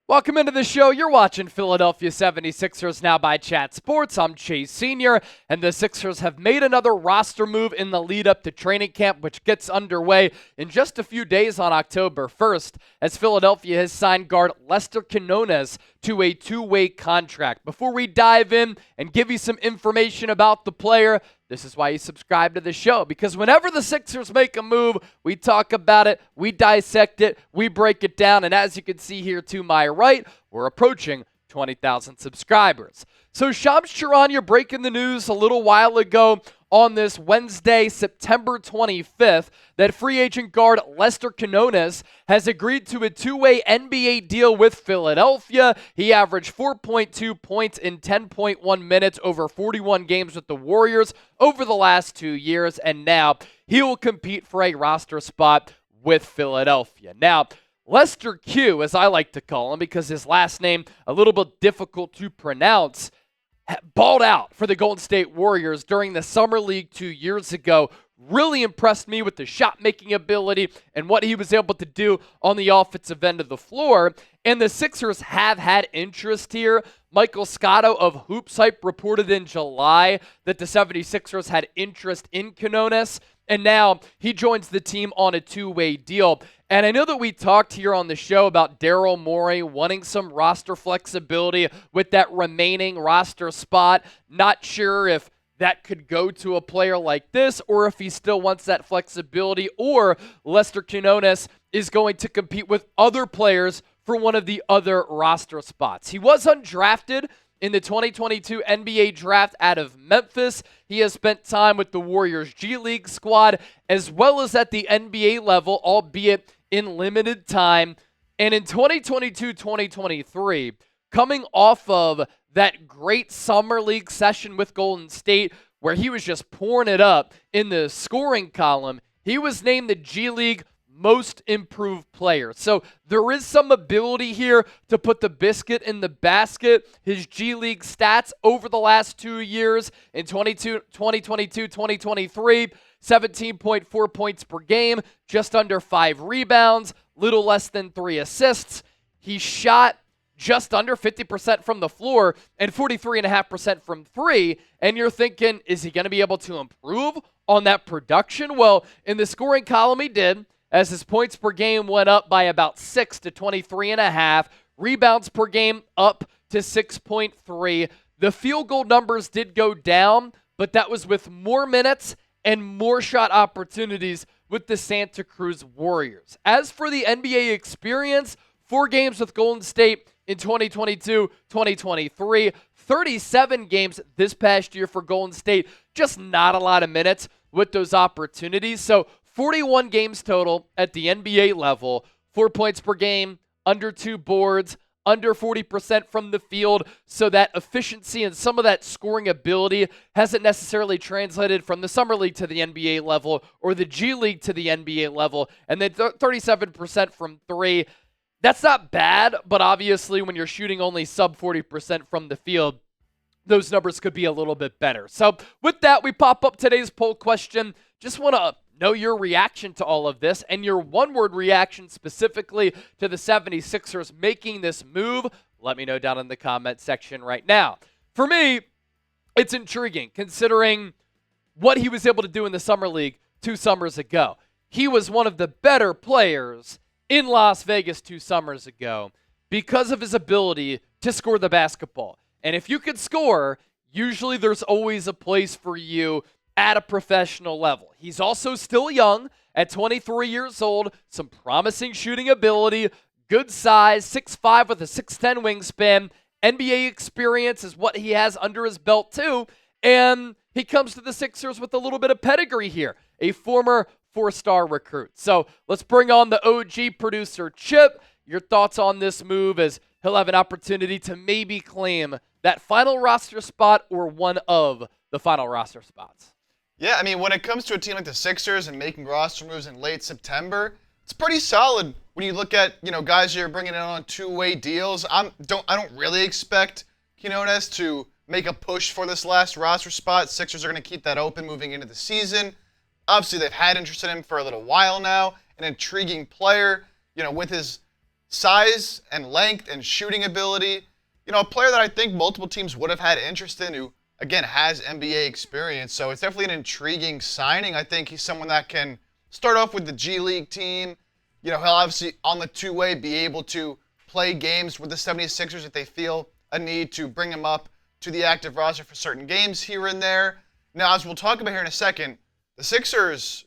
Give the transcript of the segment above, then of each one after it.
Welcome into the show. You're watching Philadelphia 76ers Now by Chat Sports. I'm Chase Sr., and the Sixers have made another roster move in the lead up to training camp, which gets underway in just a few days on October 1st, as Philadelphia has signed guard Lester Quinones to a two-way contract. Before we dive in and give you some information about the player, this is why you subscribe to the show, because whenever the Sixers make a move, we talk about it, we dissect it, we break it down, and as you can see here to my right, we're approaching 20,000 subscribers. So Shams Charania breaking the news a little while ago on this Wednesday, September 25th, that free agent guard Lester Quinones has agreed to a two-way NBA deal with Philadelphia. He averaged 4.2 points in 10.1 minutes over 41 games with the Warriors over the last 2 years, and now he will compete for a roster spot with Philadelphia. Now, Lester Q, as I like to call him, because his last name a little bit difficult to pronounce, balled out for the Golden State Warriors during the Summer League 2 years ago. Really impressed me with the shot-making ability and what he was able to do on the offensive end of the floor. And the Sixers have had interest here. Michael Scotto of Hoops Hype reported in July that the 76ers had interest in Quinones, and now he joins the team on a two-way deal. And I know that we talked here on the show about Daryl Morey wanting some roster flexibility with that remaining roster spot. Not sure if that could go to a player like this, or if he still wants that flexibility, or Lester Quinones is going to compete with other players for one of the other roster spots. He was undrafted in the 2022 NBA draft out of Memphis. He has spent time with the Warriors G League squad, as well as at the NBA level, albeit in limited time. And in 2022-2023, coming off of that great Summer League session with Golden State, where he was just pouring it up in the scoring column, he was named the G League Most Improved Player. So there is some ability here to put the biscuit in the basket. His G League stats over the last 2 years in 2022-2023, 17.4 points per game, just under 5 rebounds, little less than 3 assists. He shot just under 50% from the floor and 43.5% from three. And you're thinking, is he going to be able to improve on that production? Well, in the scoring column, he did, as his points per game went up by about 6 to 23.5. Rebounds per game up to 6.3. The field goal numbers did go down, but that was with more minutes and more shot opportunities with the Santa Cruz Warriors. As for the NBA experience, 4 games with Golden State in 2022-2023, 37 games this past year for Golden State, just not a lot of minutes with those opportunities. So 41 games total at the NBA level, 4 points per game, under 2 boards, under 40% from the field, so that efficiency and some of that scoring ability hasn't necessarily translated from the Summer League to the NBA level or the G League to the NBA level. And then 37% from 3. That's not bad, but obviously when you're shooting only sub 40% from the field, those numbers could be a little bit better. So with that, we pop up today's poll question. Just want to know your reaction to all of this and your one-word reaction specifically to the 76ers making this move. Let me know down in the comment section right now. For me, it's intriguing considering what he was able to do in the Summer League 2 summers ago. He was one of the better players in Las Vegas 2 summers ago because of his ability to score the basketball. And if you could score, usually there's always a place for you at a professional level. He's also still young at 23 years old, some promising shooting ability, good size, 6'5" with a 6'10" wingspan. NBA experience is what he has under his belt too. And he comes to the Sixers with a little bit of pedigree here, a former 4-star recruit. So let's bring on the OG producer, Chip. Your thoughts on this move, as he'll have an opportunity to maybe claim that final roster spot or one of the final roster spots. Yeah, I mean, when it comes to a team like the Sixers and making roster moves in late September, it's pretty solid when you look at, guys you're bringing in on two-way deals. I don't really expect Quinones to make a push for this last roster spot. Sixers are going to keep that open moving into the season. Obviously, they've had interest in him for a little while now. An intriguing player, with his size and length and shooting ability. You know, a player that I think multiple teams would have had interest in who, again, has NBA experience. So it's definitely an intriguing signing. I think he's someone that can start off with the G League team. You know, he'll obviously, on the two-way, be able to play games with the 76ers if they feel a need to bring him up to the active roster for certain games here and there. Now, as we'll talk about here in a second, the Sixers'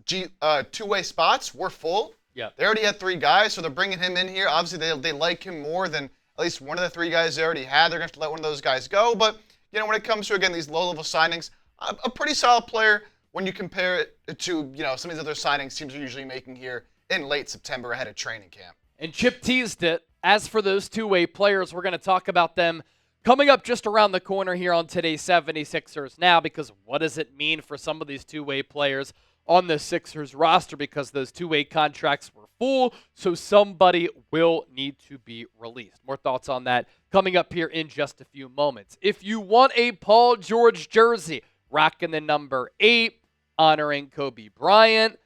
two-way spots were full. Yeah. They already had 3 guys, so they're bringing him in here. Obviously, they like him more than at least one of the 3 guys they already had. They're going to have to let one of those guys go. But, you know, when it comes to, again, these low-level signings, a pretty solid player when you compare it to, you know, some of these other signings teams are usually making here in late September ahead of training camp. And Chip teased it. As for those two-way players, we're going to talk about them coming up just around the corner here on today's 76ers Now, because what does it mean for some of these two-way players on the Sixers roster, because those two-way contracts were full, so somebody will need to be released. More thoughts on that coming up here in just a few moments. If you want a Paul George jersey, rocking the number 8, honoring Kobe Bryant,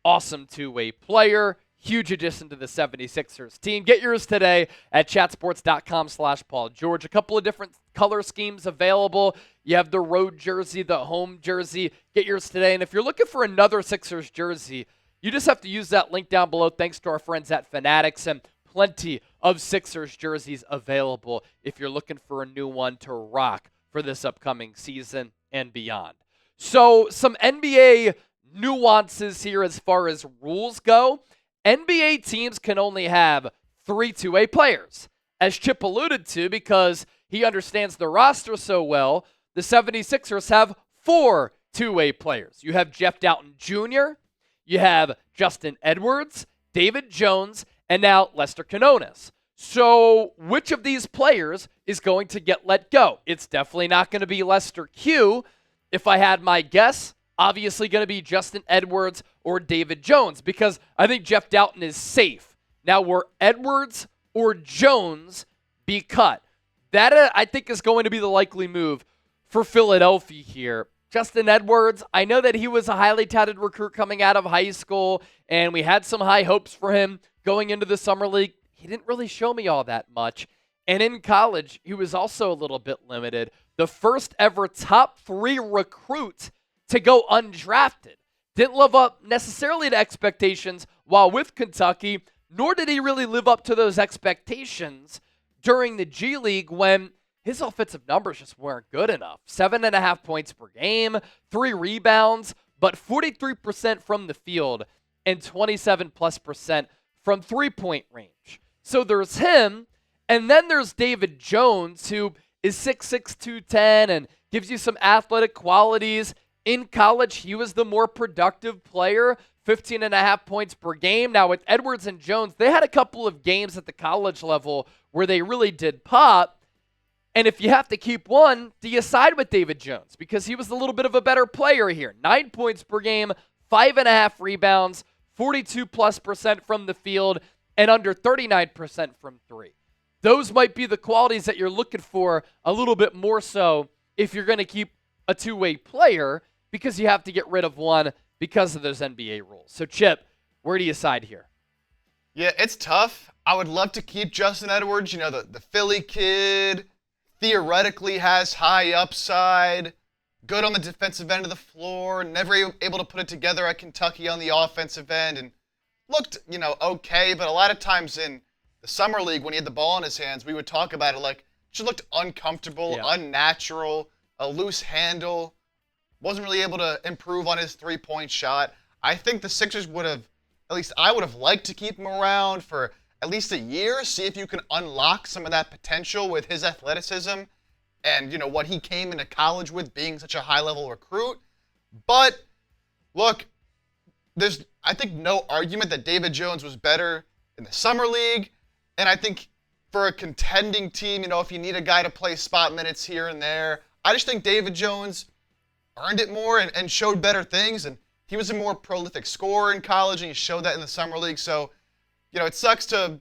awesome two-way player, huge addition to the 76ers team. Get yours today at chatsports.com/Paul George. A couple of different color schemes available. You have the road jersey, the home jersey. Get yours today. And if you're looking for another Sixers jersey, you just have to use that link down below, thanks to our friends at Fanatics, and plenty of Sixers jerseys available if you're looking for a new one to rock for this upcoming season and beyond. So some NBA nuances here as far as rules go. NBA teams can only have 3 two-way players. As Chip alluded to, because he understands the roster so well, the 76ers have 4 two-way players. You have Jeff Dowtin Jr., you have Justin Edwards, David Jones, and now Lester Quinones. So which of these players is going to get let go? It's definitely not going to be Lester Q. If I had my guess, obviously going to be Justin Edwards or David Jones, because I think Jeff Dowtin is safe. Now, will Edwards or Jones be cut? That, I think, is going to be the likely move for Philadelphia here. Justin Edwards, I know that he was a highly touted recruit coming out of high school, and we had some high hopes for him going into the summer league. He didn't really show me all that much. And in college, he was also a little bit limited. The first ever top 3 recruit to go undrafted. Didn't live up necessarily to expectations while with Kentucky, nor did he really live up to those expectations during the G League when his offensive numbers just weren't good enough. 7.5 points per game, 3 rebounds, but 43% from the field and 27+% from three-point range. So there's him, and then there's David Jones, who is 6'6", 210, and gives you some athletic qualities. In college, he was the more productive player, 15.5 points per game. Now, with Edwards and Jones, they had a couple of games at the college level where they really did pop. And if you have to keep one, do you side with David Jones? Because he was a little bit of a better player here. 9 points per game, 5.5 rebounds, 42+% from the field, and under 39% from 3. Those might be the qualities that you're looking for a little bit more so if you're going to keep a two-way player, because you have to get rid of one because of those NBA rules. So, Chip, where do you side here? Yeah, it's tough. I would love to keep Justin Edwards. You know, the Philly kid, theoretically has high upside, good on the defensive end of the floor, never able to put it together at Kentucky on the offensive end, and looked, you know, okay. But a lot of times in the summer league, when he had the ball in his hands, we would talk about it like, just looked uncomfortable, unnatural, a loose handle, wasn't really able to improve on his three-point shot. I think the Sixers would have, at least I would have liked to keep him around for at least a year, see if you can unlock some of that potential with his athleticism and, you know, what he came into college with, being such a high-level recruit. But, look, there's, I think, no argument that David Jones was better in the summer league. And I think for a contending team, you know, if you need a guy to play spot minutes here and there, I just think David Jones earned it more and showed better things. And he was a more prolific scorer in college, and he showed that in the summer league. So, you know, it sucks to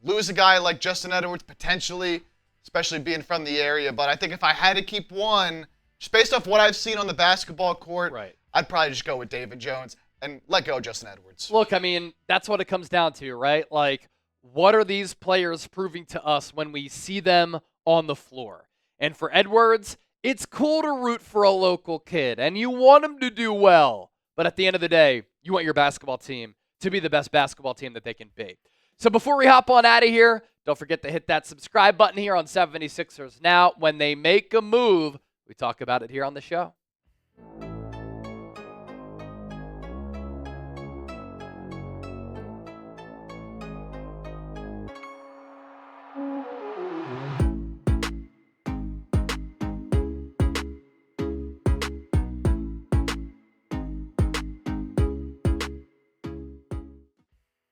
lose a guy like Justin Edwards potentially, especially being from the area. But I think if I had to keep one, just based off what I've seen on the basketball court, I'd probably just go with David Jones. and let go of Justin Edwards. Look, I mean, that's what it comes down to, right? Like, what are these players proving to us when we see them on the floor? And for Edwards, it's cool to root for a local kid, and you want him to do well. But at the end of the day, you want your basketball team to be the best basketball team that they can be. So before we hop on out of here, don't forget to hit that subscribe button here on 76ers Now. When they make a move, we talk about it here on the show.